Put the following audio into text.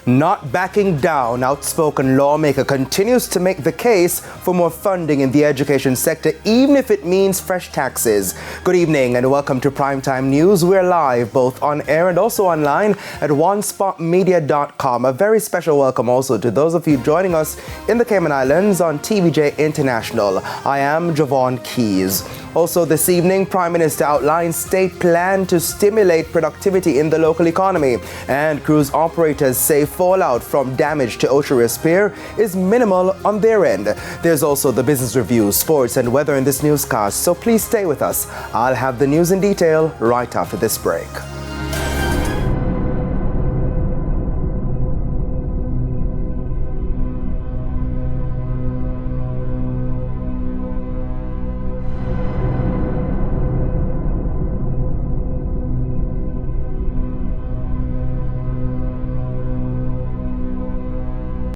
Not backing down, outspoken lawmaker continues to make the case for more funding in the education sector, even if it means fresh taxes. Good evening and welcome to Primetime News. We're live both on air and also online at onespotmedia.com. A very special welcome also to those of you joining us in the Cayman Islands on TVJ International. I am Javon Keys. Also this evening, Prime Minister outlines state plan to stimulate productivity in the local economy, and cruise operators say fallout from damage to Ocearus Pier is minimal on their end. There's also the business review, sports and weather in this newscast, so please stay with us. I'll have the news in detail right after this break.